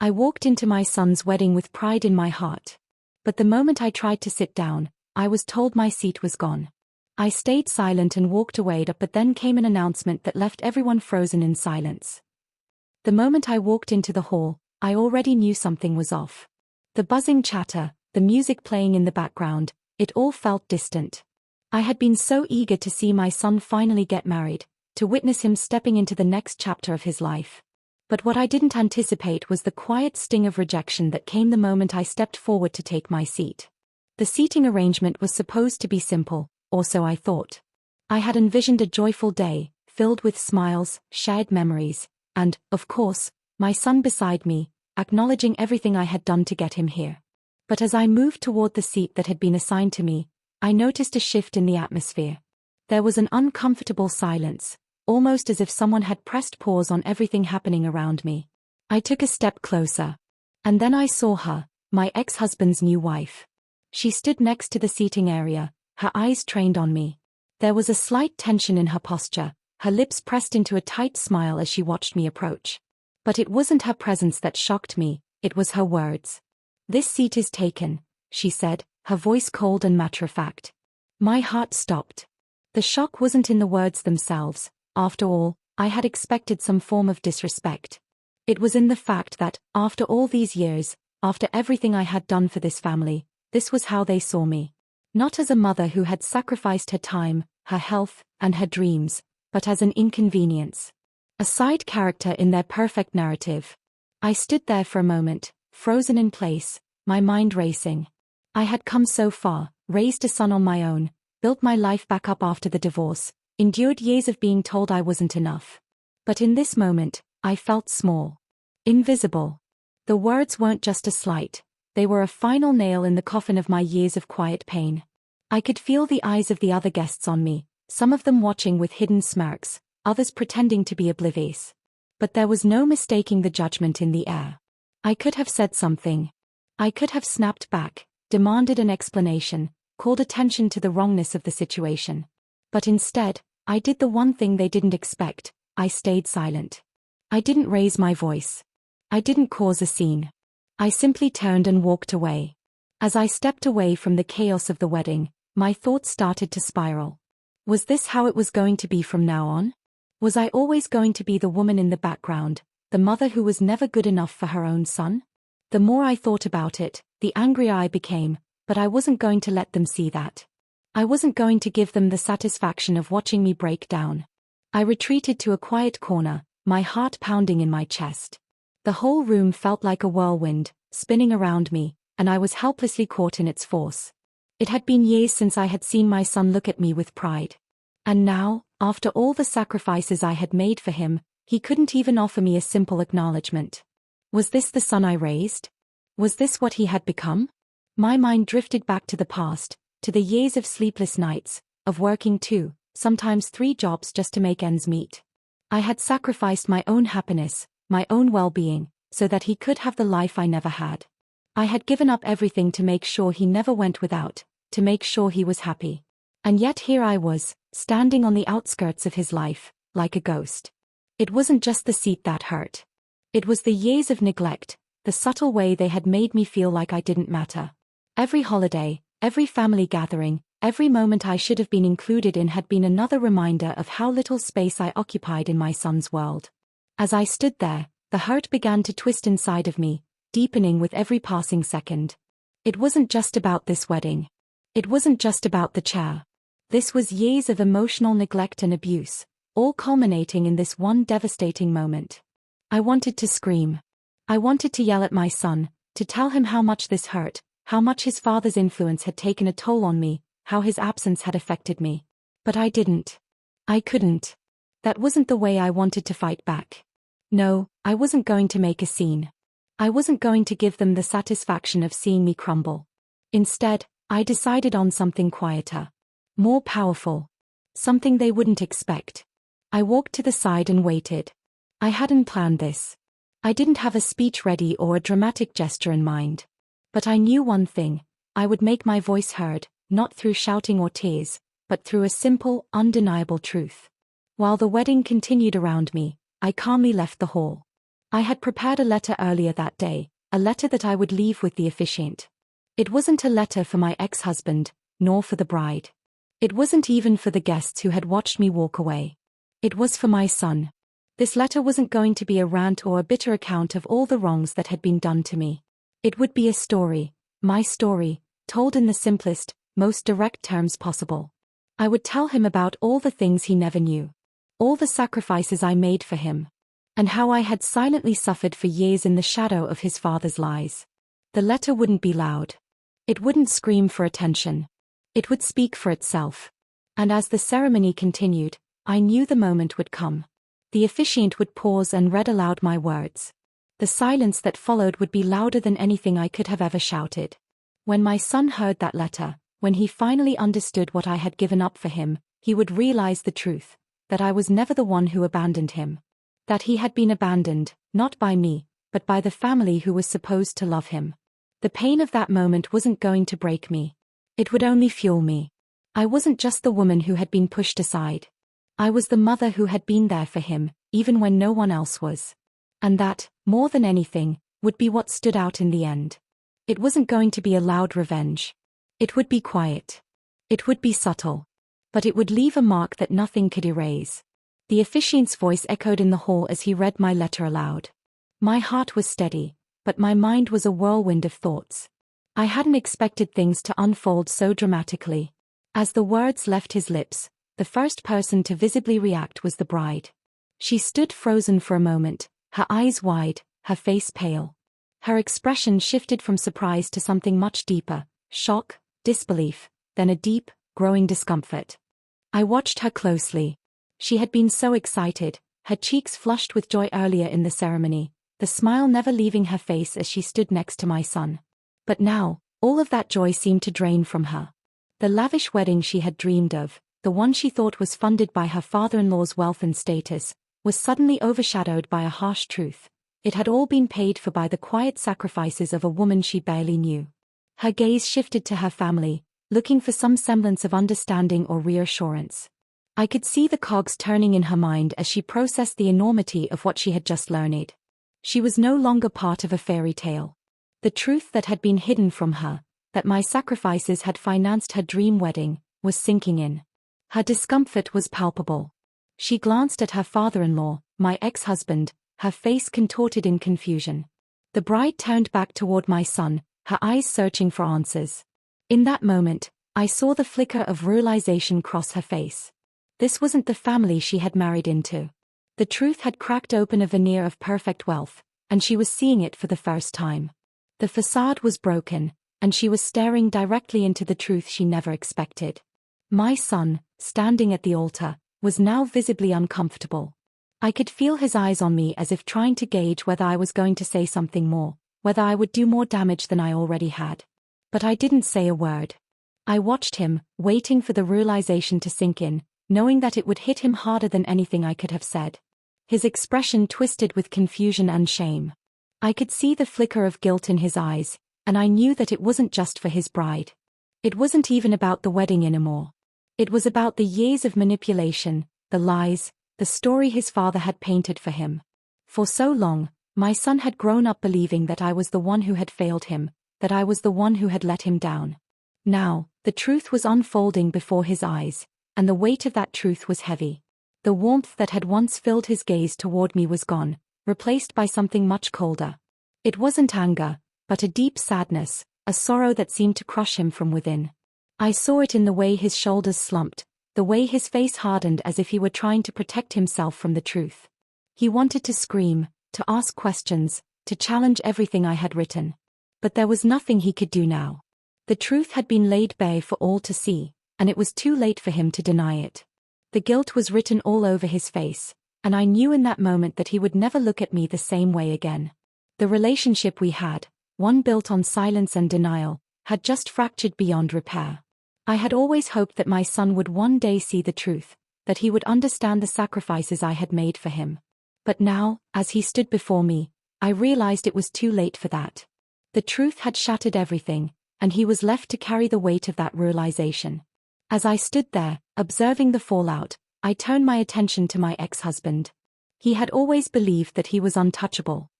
I walked into my son's wedding with pride in my heart. But the moment I tried to sit down, I was told my seat was gone. I stayed silent and walked away, but then came an announcement that left everyone frozen in silence. The moment I walked into the hall, I already knew something was off. The buzzing chatter, the music playing in the background, it all felt distant. I had been so eager to see my son finally get married, to witness him stepping into the next chapter of his life. But what I didn't anticipate was the quiet sting of rejection that came the moment I stepped forward to take my seat. The seating arrangement was supposed to be simple, or so I thought. I had envisioned a joyful day, filled with smiles, shared memories, and, of course, my son beside me, acknowledging everything I had done to get him here. But as I moved toward the seat that had been assigned to me, I noticed a shift in the atmosphere. There was an uncomfortable silence, almost as if someone had pressed pause on everything happening around me. I took a step closer. And then I saw her, my ex-husband's new wife. She stood next to the seating area, her eyes trained on me. There was a slight tension in her posture, her lips pressed into a tight smile as she watched me approach. But it wasn't her presence that shocked me, it was her words. "This seat is taken," she said, her voice cold and matter-of-fact. My heart stopped. The shock wasn't in the words themselves. After all, I had expected some form of disrespect. It was in the fact that, after all these years, after everything I had done for this family, this was how they saw me. Not as a mother who had sacrificed her time, her health, and her dreams, but as an inconvenience. A side character in their perfect narrative. I stood there for a moment, frozen in place, my mind racing. I had come so far, raised a son on my own, built my life back up after the divorce, endured years of being told I wasn't enough. But in this moment, I felt small. Invisible. The words weren't just a slight, they were a final nail in the coffin of my years of quiet pain. I could feel the eyes of the other guests on me, some of them watching with hidden smirks, others pretending to be oblivious. But there was no mistaking the judgment in the air. I could have said something. I could have snapped back, demanded an explanation, called attention to the wrongness of the situation. But instead, I did the one thing they didn't expect, I stayed silent. I didn't raise my voice. I didn't cause a scene. I simply turned and walked away. As I stepped away from the chaos of the wedding, my thoughts started to spiral. Was this how it was going to be from now on? Was I always going to be the woman in the background, the mother who was never good enough for her own son? The more I thought about it, the angrier I became, but I wasn't going to let them see that. I wasn't going to give them the satisfaction of watching me break down. I retreated to a quiet corner, my heart pounding in my chest. The whole room felt like a whirlwind, spinning around me, and I was helplessly caught in its force. It had been years since I had seen my son look at me with pride. And now, after all the sacrifices I had made for him, he couldn't even offer me a simple acknowledgement. Was this the son I raised? Was this what he had become? My mind drifted back to the past, to the years of sleepless nights, of working 2, sometimes 3 jobs just to make ends meet. I had sacrificed my own happiness, my own well-being, so that he could have the life I never had. I had given up everything to make sure he never went without, to make sure he was happy. And yet here I was, standing on the outskirts of his life, like a ghost. It wasn't just the seat that hurt. It was the years of neglect, the subtle way they had made me feel like I didn't matter. Every holiday, every family gathering, every moment I should have been included in had been another reminder of how little space I occupied in my son's world. As I stood there, the hurt began to twist inside of me, deepening with every passing second. It wasn't just about this wedding. It wasn't just about the chair. This was years of emotional neglect and abuse, all culminating in this one devastating moment. I wanted to scream. I wanted to yell at my son, to tell him how much this hurt, how much his father's influence had taken a toll on me, how his absence had affected me. But I didn't. I couldn't. That wasn't the way I wanted to fight back. No, I wasn't going to make a scene. I wasn't going to give them the satisfaction of seeing me crumble. Instead, I decided on something quieter. More powerful. Something they wouldn't expect. I walked to the side and waited. I hadn't planned this. I didn't have a speech ready or a dramatic gesture in mind. But I knew one thing, I would make my voice heard, not through shouting or tears, but through a simple, undeniable truth. While the wedding continued around me, I calmly left the hall. I had prepared a letter earlier that day, a letter that I would leave with the officiant. It wasn't a letter for my ex-husband, nor for the bride. It wasn't even for the guests who had watched me walk away. It was for my son. This letter wasn't going to be a rant or a bitter account of all the wrongs that had been done to me. It would be a story, my story, told in the simplest, most direct terms possible. I would tell him about all the things he never knew. All the sacrifices I made for him. And how I had silently suffered for years in the shadow of his father's lies. The letter wouldn't be loud. It wouldn't scream for attention. It would speak for itself. And as the ceremony continued, I knew the moment would come. The officiant would pause and read aloud my words. The silence that followed would be louder than anything I could have ever shouted. When my son heard that letter, when he finally understood what I had given up for him, he would realize the truth, that I was never the one who abandoned him. That he had been abandoned, not by me, but by the family who was supposed to love him. The pain of that moment wasn't going to break me. It would only fuel me. I wasn't just the woman who had been pushed aside. I was the mother who had been there for him, even when no one else was. And that, more than anything, would be what stood out in the end. It wasn't going to be a loud revenge. It would be quiet. It would be subtle. But it would leave a mark that nothing could erase. The officiant's voice echoed in the hall as he read my letter aloud. My heart was steady, but my mind was a whirlwind of thoughts. I hadn't expected things to unfold so dramatically. As the words left his lips, the first person to visibly react was the bride. She stood frozen for a moment, her eyes wide, her face pale. Her expression shifted from surprise to something much deeper, shock, disbelief, then a deep, growing discomfort. I watched her closely. She had been so excited, her cheeks flushed with joy earlier in the ceremony, the smile never leaving her face as she stood next to my son. But now, all of that joy seemed to drain from her. The lavish wedding she had dreamed of, the one she thought was funded by her father-in-law's wealth and status, was suddenly overshadowed by a harsh truth. It had all been paid for by the quiet sacrifices of a woman she barely knew. Her gaze shifted to her family, looking for some semblance of understanding or reassurance. I could see the cogs turning in her mind as she processed the enormity of what she had just learned. She was no longer part of a fairy tale. The truth that had been hidden from her, that my sacrifices had financed her dream wedding, was sinking in. Her discomfort was palpable. She glanced at her father-in-law, my ex-husband, her face contorted in confusion. The bride turned back toward my son, her eyes searching for answers. In that moment, I saw the flicker of realization cross her face. This wasn't the family she had married into. The truth had cracked open a veneer of perfect wealth, and she was seeing it for the first time. The facade was broken, and she was staring directly into the truth she never expected. My son, standing at the altar, was now visibly uncomfortable. I could feel his eyes on me as if trying to gauge whether I was going to say something more, whether I would do more damage than I already had. But I didn't say a word. I watched him, waiting for the realization to sink in, knowing that it would hit him harder than anything I could have said. His expression twisted with confusion and shame. I could see the flicker of guilt in his eyes, and I knew that it wasn't just for his bride. It wasn't even about the wedding anymore. It was about the years of manipulation, the lies, the story his father had painted for him. For so long, my son had grown up believing that I was the one who had failed him, that I was the one who had let him down. Now, the truth was unfolding before his eyes, and the weight of that truth was heavy. The warmth that had once filled his gaze toward me was gone, replaced by something much colder. It wasn't anger, but a deep sadness, a sorrow that seemed to crush him from within. I saw it in the way his shoulders slumped, the way his face hardened as if he were trying to protect himself from the truth. He wanted to scream, to ask questions, to challenge everything I had written. But there was nothing he could do now. The truth had been laid bare for all to see, and it was too late for him to deny it. The guilt was written all over his face, and I knew in that moment that he would never look at me the same way again. The relationship we had, one built on silence and denial, had just fractured beyond repair. I had always hoped that my son would one day see the truth, that he would understand the sacrifices I had made for him. But now, as he stood before me, I realized it was too late for that. The truth had shattered everything, and he was left to carry the weight of that realization. As I stood there, observing the fallout, I turned my attention to my ex-husband. He had always believed that he was untouchable.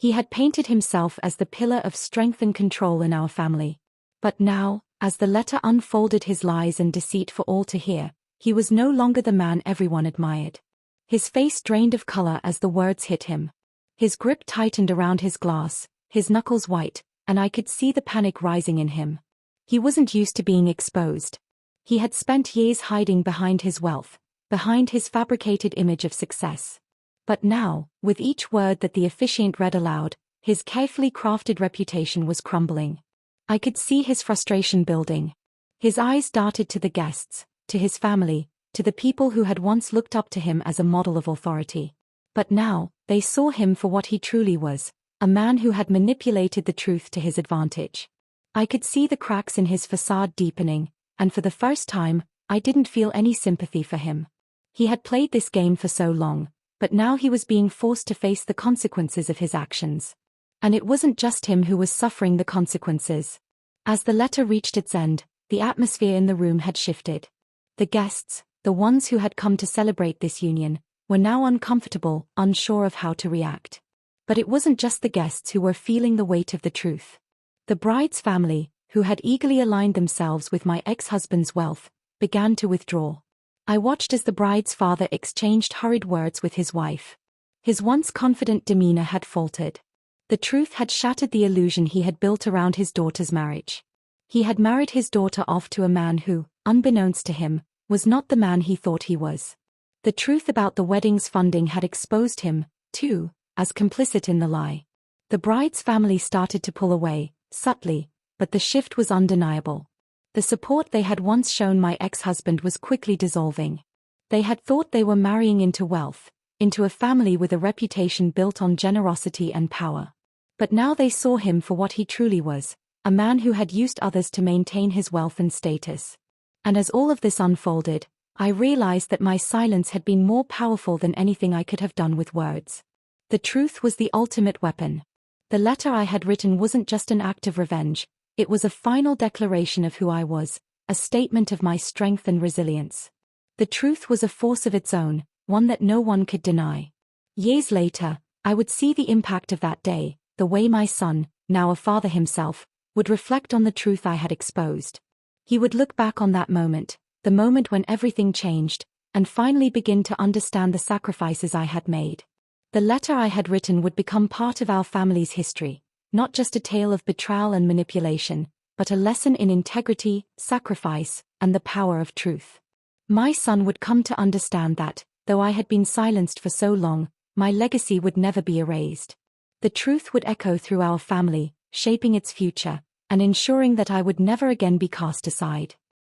He had painted himself as the pillar of strength and control in our family. But now, as the letter unfolded his lies and deceit for all to hear, he was no longer the man everyone admired. His face drained of color as the words hit him. His grip tightened around his glass, his knuckles white, and I could see the panic rising in him. He wasn't used to being exposed. He had spent years hiding behind his wealth, behind his fabricated image of success. But now, with each word that the officiant read aloud, his carefully crafted reputation was crumbling. I could see his frustration building. His eyes darted to the guests, to his family, to the people who had once looked up to him as a model of authority. But now, they saw him for what he truly was, a man who had manipulated the truth to his advantage. I could see the cracks in his facade deepening, and for the first time, I didn't feel any sympathy for him. He had played this game for so long, but now he was being forced to face the consequences of his actions. And it wasn't just him who was suffering the consequences. As the letter reached its end, the atmosphere in the room had shifted. The guests, the ones who had come to celebrate this union, were now uncomfortable, unsure of how to react. But it wasn't just the guests who were feeling the weight of the truth. The bride's family, who had eagerly aligned themselves with my ex-husband's wealth, began to withdraw. I watched as the bride's father exchanged hurried words with his wife. His once confident demeanor had faltered. The truth had shattered the illusion he had built around his daughter's marriage. He had married his daughter off to a man who, unbeknownst to him, was not the man he thought he was. The truth about the wedding's funding had exposed him, too, as complicit in the lie. The bride's family started to pull away, subtly, but the shift was undeniable. The support they had once shown my ex-husband was quickly dissolving. They had thought they were marrying into wealth, into a family with a reputation built on generosity and power. But now they saw him for what he truly was, a man who had used others to maintain his wealth and status. And as all of this unfolded, I realized that my silence had been more powerful than anything I could have done with words. The truth was the ultimate weapon. The letter I had written wasn't just an act of revenge, it was a final declaration of who I was, a statement of my strength and resilience. The truth was a force of its own, one that no one could deny. Years later, I would see the impact of that day, the way my son, now a father himself, would reflect on the truth I had exposed. He would look back on that moment, the moment when everything changed, and finally begin to understand the sacrifices I had made. The letter I had written would become part of our family's history, not just a tale of betrayal and manipulation, but a lesson in integrity, sacrifice, and the power of truth. My son would come to understand that, though I had been silenced for so long, my legacy would never be erased. The truth would echo through our family, shaping its future, and ensuring that I would never again be cast aside.